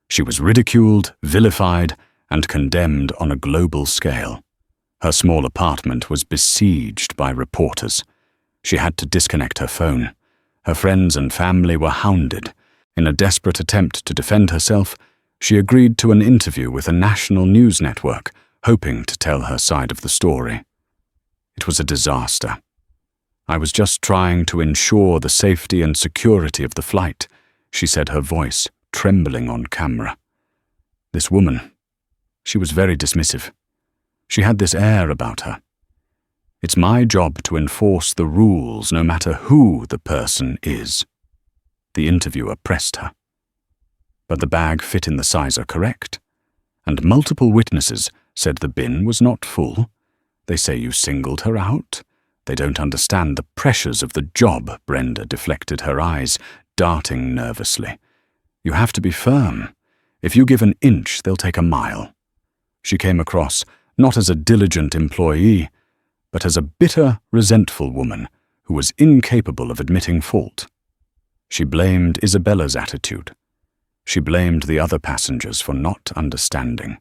She was ridiculed, vilified, and condemned on a global scale. Her small apartment was besieged by reporters. She had to disconnect her phone. Her friends and family were hounded. In a desperate attempt to defend herself, she agreed to an interview with a national news network, hoping to tell her side of the story. It was a disaster. I was just trying to ensure the safety and security of the flight, she said, her voice trembling on camera. This woman, she was very dismissive. She had this air about her. It's my job to enforce the rules no matter who the person is. The interviewer pressed her. But the bag fit in the sizer correct, and multiple witnesses said the bin was not full. They say you singled her out. They don't understand the pressures of the job. Brenda deflected her eyes, darting nervously. You have to be firm. If you give an inch, they'll take a mile. She came across not as a diligent employee, but as a bitter, resentful woman who was incapable of admitting fault. She blamed Isabella's attitude. She blamed the other passengers for not understanding.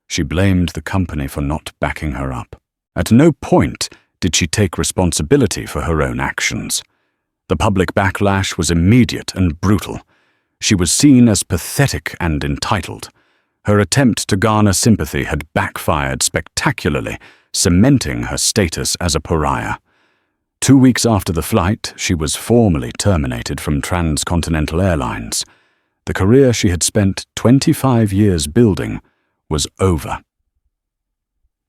She blamed the company for not backing her up. At no point did she take responsibility for her own actions. The public backlash was immediate and brutal. She was seen as pathetic and entitled. Her attempt to garner sympathy had backfired spectacularly, cementing her status as a pariah. 2 weeks after the flight, she was formally terminated from Transcontinental Airlines. The career she had spent 25 years building was over.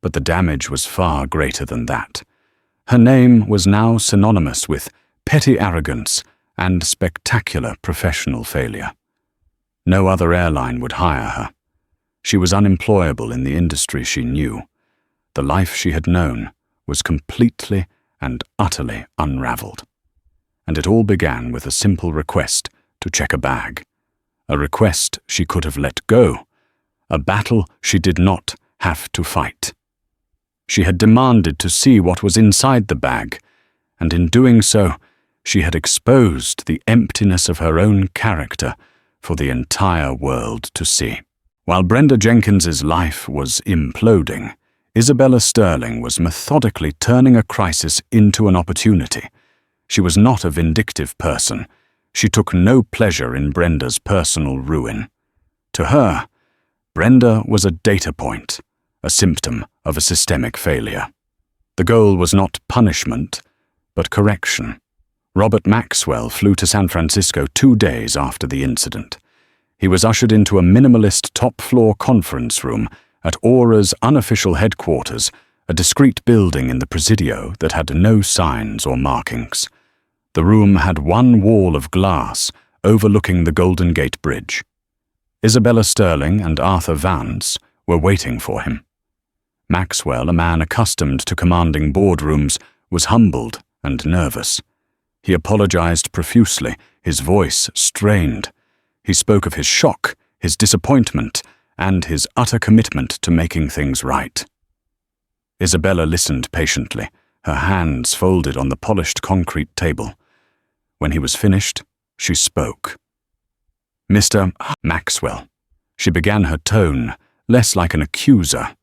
But the damage was far greater than that. Her name was now synonymous with petty arrogance and spectacular professional failure. No other airline would hire her. She was unemployable in the industry she knew. The life she had known was completely and utterly unraveled. And it all began with a simple request to check a bag. A request she could have let go. A battle she did not have to fight. She had demanded to see what was inside the bag, and in doing so, she had exposed the emptiness of her own character for the entire world to see. While Brenda Jenkins's life was imploding, Isabella Sterling was methodically turning a crisis into an opportunity. She was not a vindictive person. She took no pleasure in Brenda's personal ruin. To her, Brenda was a data point, a symptom of a systemic failure. The goal was not punishment, but correction. Robert Maxwell flew to San Francisco 2 days after the incident. He was ushered into a minimalist top-floor conference room at Aura's unofficial headquarters a discreet building in the Presidio that had no signs or markings. The room had one wall of glass overlooking the Golden Gate Bridge. Isabella Sterling and Arthur Vance were waiting for him. Maxwell, a man accustomed to commanding boardrooms, was humbled and nervous. He apologized profusely, his voice strained. He spoke of his shock, his disappointment, and his utter commitment to making things right. Isabella listened patiently, her hands folded on the polished concrete table. When he was finished, she spoke. "Mr. Maxwell," she began, her tone less like an accuser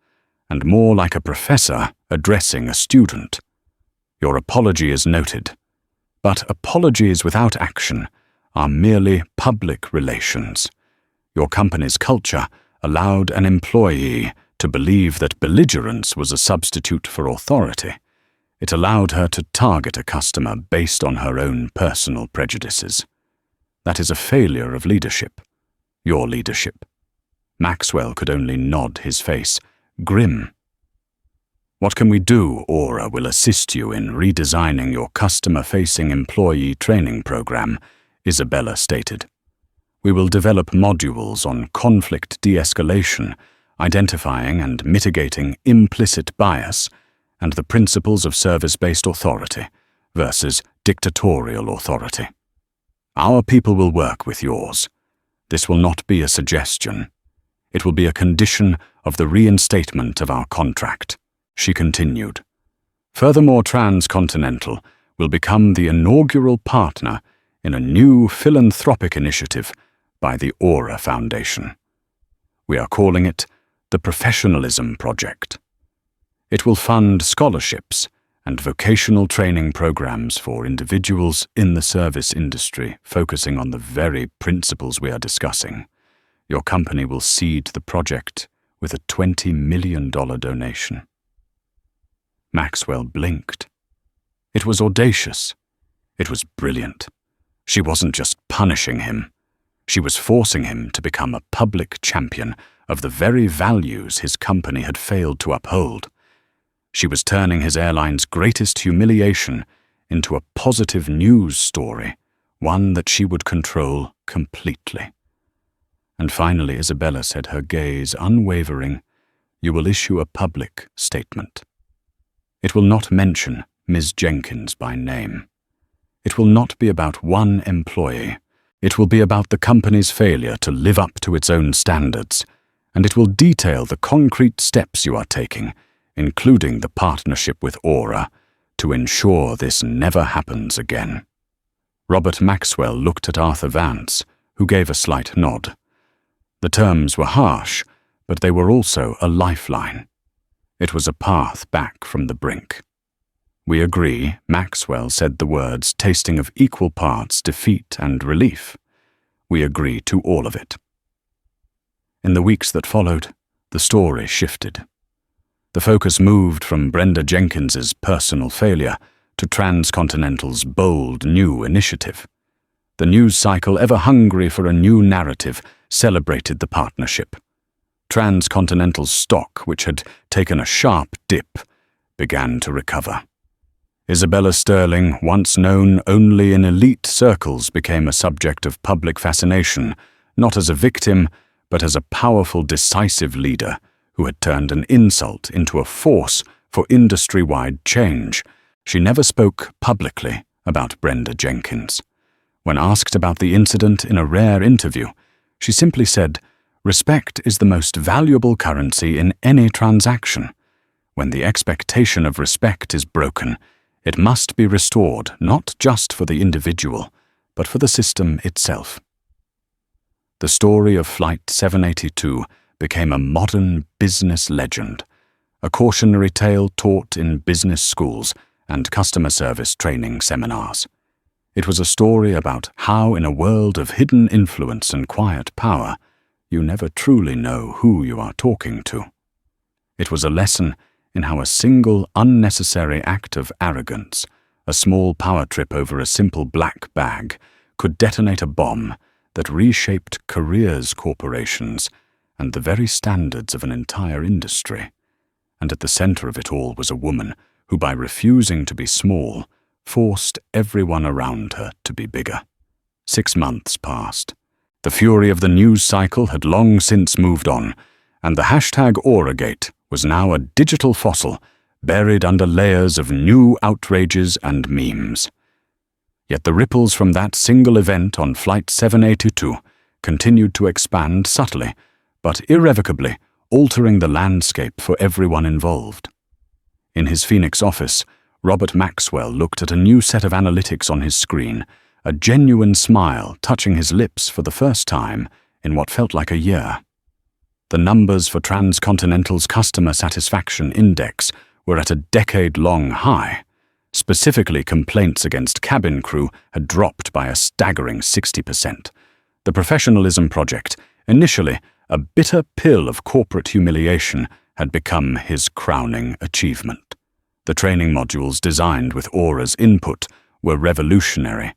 and more like a professor addressing a student. "Your apology is noted, but apologies without action are merely public relations. Your company's culture allowed an employee to believe that belligerence was a substitute for authority. It allowed her to target a customer based on her own personal prejudices. That is a failure of leadership. Your leadership." Maxwell could only nod his face, grim. "What can we do? Aura will assist you in redesigning your customer-facing employee training program," Isabella stated. "We will develop modules on conflict de-escalation, identifying and mitigating implicit bias, and the principles of service-based authority versus dictatorial authority. Our people will work with yours. This will not be a suggestion. It will be a condition of the reinstatement of our contract," she continued. "Furthermore, Transcontinental will become the inaugural partner in a new philanthropic initiative by the Aura Foundation. We are calling it the Professionalism Project. It will fund scholarships and vocational training programs for individuals in the service industry, focusing on the very principles we are discussing. Your company will seed the project with a $20 million donation." Maxwell blinked. It was audacious. It was brilliant. She wasn't just punishing him. She was forcing him to become a public champion of the very values his company had failed to uphold. She was turning his airline's greatest humiliation into a positive news story, one that she would control completely. And finally, Isabella said, her gaze unwavering, "You will issue a public statement. It will not mention Ms. Jenkins by name. It will not be about one employee. It will be about the company's failure to live up to its own standards, and it will detail the concrete steps you are taking, including the partnership with Aura, to ensure this never happens again." Robert Maxwell looked at Arthur Vance, who gave a slight nod. The terms were harsh, but they were also a lifeline. It was a path back from the brink. "We agree," Maxwell said, the words tasting of equal parts defeat and relief. "We agree to all of it." In the weeks that followed, the story shifted. The focus moved from Brenda Jenkins's personal failure to Transcontinental's bold new initiative. The news cycle, ever hungry for a new narrative, celebrated the partnership. Transcontinental's stock, which had taken a sharp dip, began to recover. Isabella Sterling, once known only in elite circles, became a subject of public fascination, not as a victim, but as a powerful, decisive leader who had turned an insult into a force for industry-wide change. She never spoke publicly about Brenda Jenkins. When asked about the incident in a rare interview, she simply said, "Respect is the most valuable currency in any transaction. When the expectation of respect is broken, it must be restored not just for the individual, but for the system itself." The story of Flight 782 became a modern business legend, a cautionary tale taught in business schools and customer service training seminars. It was a story about how, in a world of hidden influence and quiet power, you never truly know who you are talking to. It was a lesson in how a single unnecessary act of arrogance, a small power trip over a simple black bag, could detonate a bomb that reshaped careers, corporations, and the very standards of an entire industry. and at the center of it all was a woman who, by refusing to be small, forced everyone around her to be bigger. 6 months passed. The fury of the news cycle had long since moved on, and the hashtag Auragate was now a digital fossil buried under layers of new outrages and memes. Yet the ripples from that single event on Flight 782 continued to expand subtly, but irrevocably, altering the landscape for everyone involved. In his Phoenix office, Robert Maxwell looked at a new set of analytics on his screen, a genuine smile touching his lips for the first time in what felt like a year. The numbers for Transcontinental's customer satisfaction index were at a decade-long high. Specifically, complaints against cabin crew had dropped by a staggering 60%. The Professionalism Project, initially a bitter pill of corporate humiliation, had become his crowning achievement. The training modules designed with Aura's input were revolutionary.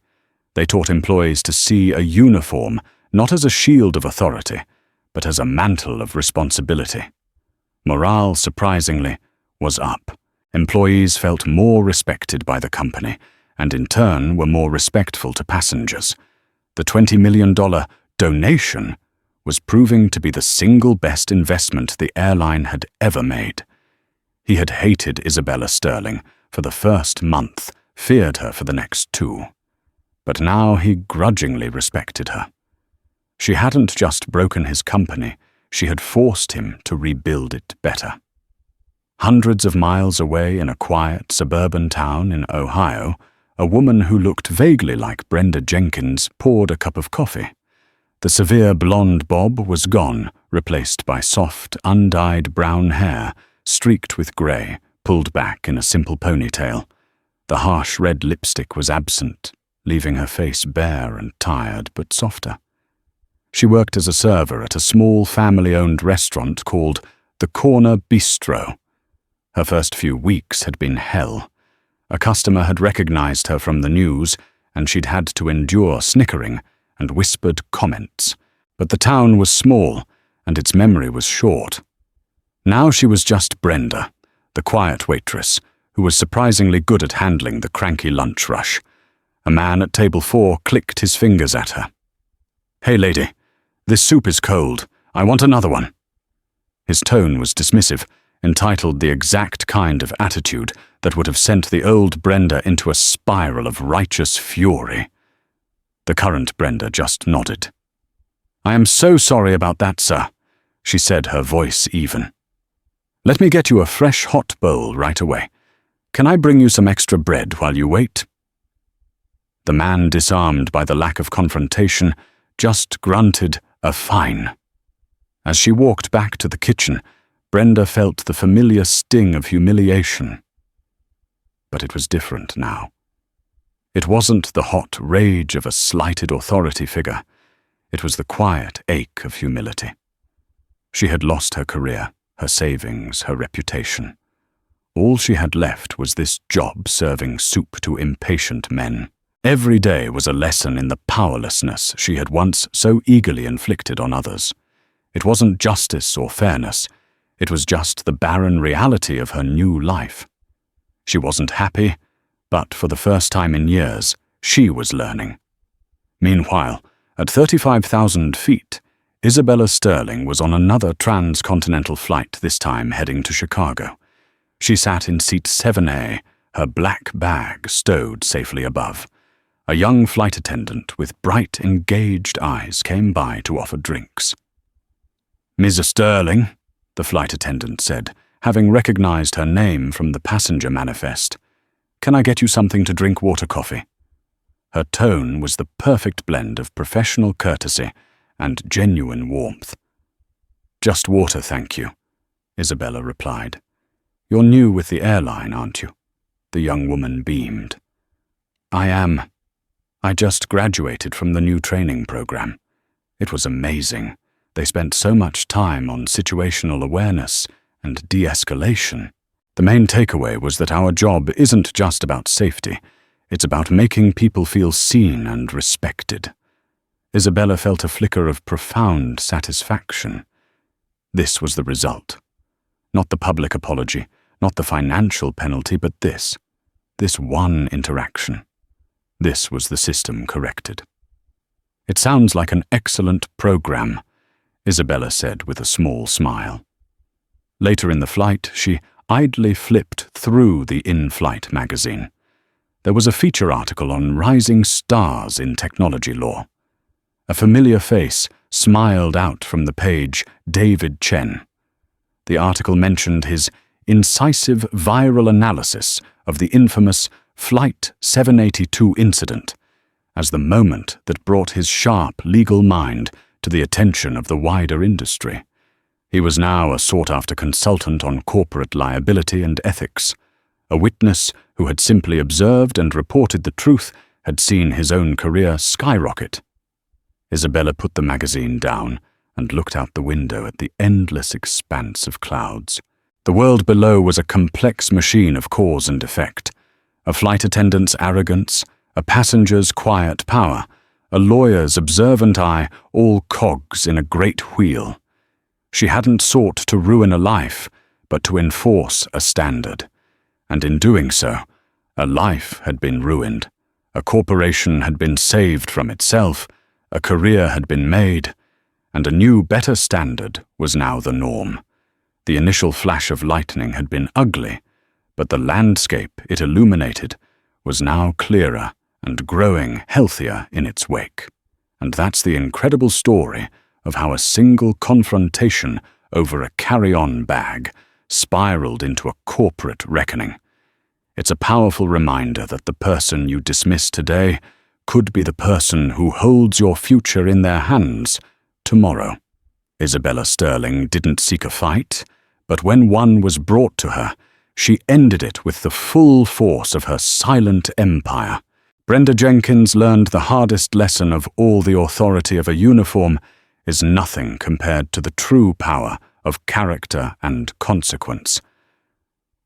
They taught employees to see a uniform not as a shield of authority, but as a mantle of responsibility. Morale, surprisingly, was up. Employees felt more respected by the company, and in turn were more respectful to passengers. The $20 million donation was proving to be the single best investment the airline had ever made. He had hated Isabella Sterling for the first month, feared her for the next 2. But now he grudgingly respected her. She hadn't just broken his company, she had forced him to rebuild it better. Hundreds of miles away in a quiet suburban town in Ohio, a woman who looked vaguely like Brenda Jenkins poured a cup of coffee. The severe blonde bob was gone, replaced by soft, undyed brown hair, streaked with grey, pulled back in a simple ponytail. The harsh red lipstick was absent, leaving her face bare and tired but softer. She worked as a server at a small family-owned restaurant called the Corner Bistro. Her first few weeks had been hell. A customer had recognized her from the news, and she'd had to endure snickering and whispered comments. But the town was small, and its memory was short. Now she was just Brenda, the quiet waitress, who was surprisingly good at handling the cranky lunch rush. A man at table 4 clicked his fingers at her. "Hey, lady, this soup is cold. I want another one." His tone was dismissive, entitled the exact kind of attitude that would have sent the old Brenda into a spiral of righteous fury. The current Brenda just nodded. "I am so sorry about that, sir," she said, her voice even. "Let me get you a fresh hot bowl right away. Can I bring you some extra bread while you wait?" The man, disarmed by the lack of confrontation, just grunted a fine. As she walked back to the kitchen, Brenda felt the familiar sting of humiliation. But it was different now. It wasn't the hot rage of a slighted authority figure. It was the quiet ache of humility. She had lost her career, her savings, her reputation. All she had left was this job serving soup to impatient men. Every day was a lesson in the powerlessness she had once so eagerly inflicted on others. It wasn't justice or fairness. It was just the barren reality of her new life. She wasn't happy, but for the first time in years, she was learning. Meanwhile, at 35,000 feet, Isabella Sterling was on another transcontinental flight, this time heading to Chicago. She sat in seat 7A, her black bag stowed safely above. A young flight attendant with bright, engaged eyes came by to offer drinks. "Ms. Sterling," the flight attendant said, having recognized her name from the passenger manifest. "Can I get you something to drink? Water, coffee?" Her tone was the perfect blend of professional courtesy and genuine warmth. "Just water, thank you," Isabella replied. "You're new with the airline, aren't you?" The young woman beamed. "I am. I just graduated from the new training program. It was amazing. They spent so much time on situational awareness and de-escalation. The main takeaway was that our job isn't just about safety. It's about making people feel seen and respected." Isabella felt a flicker of profound satisfaction. This was the result. Not the public apology, not the financial penalty, but this one interaction. This was the system corrected. "It sounds like an excellent program," Isabella said with a small smile. Later in the flight, she idly flipped through the in-flight magazine. There was a feature article on rising stars in technology law. A familiar face smiled out from the page, David Chen. The article mentioned his incisive viral analysis of the infamous Flight 782 incident as the moment that brought his sharp legal mind to the attention of the wider industry. He was now a sought-after consultant on corporate liability and ethics. A witness who had simply observed and reported the truth had seen his own career skyrocket. Isabella put the magazine down and looked out the window at the endless expanse of clouds. The world below was a complex machine of cause and effect. A flight attendant's arrogance, a passenger's quiet power, a lawyer's observant eye, all cogs in a great wheel. She hadn't sought to ruin a life, but to enforce a standard. And in doing so, a life had been ruined, a corporation had been saved from itself, a career had been made, and a new, better standard was now the norm. The initial flash of lightning had been ugly, but the landscape it illuminated was now clearer and growing healthier in its wake. And that's the incredible story of how a single confrontation over a carry-on bag spiraled into a corporate reckoning. It's a powerful reminder that the person you dismiss today could be the person who holds your future in their hands tomorrow. Isabella Sterling didn't seek a fight, but when one was brought to her, she ended it with the full force of her silent empire. Brenda Jenkins learned the hardest lesson of all: the authority of a uniform is nothing compared to the true power of character and consequence.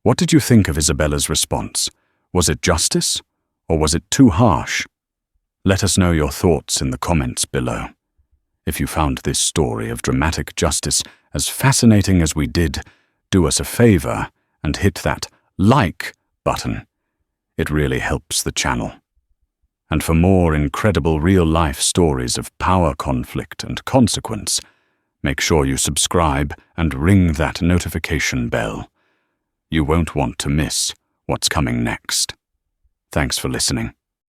What did you think of Isabella's response? Was it justice, or was it too harsh? Let us know your thoughts in the comments below. If you found this story of dramatic justice as fascinating as we did, do us a favor and hit that like button. It really helps the channel. And for more incredible real-life stories of power conflict and consequence, make sure you subscribe and ring that notification bell. You won't want to miss what's coming next. Thanks for listening.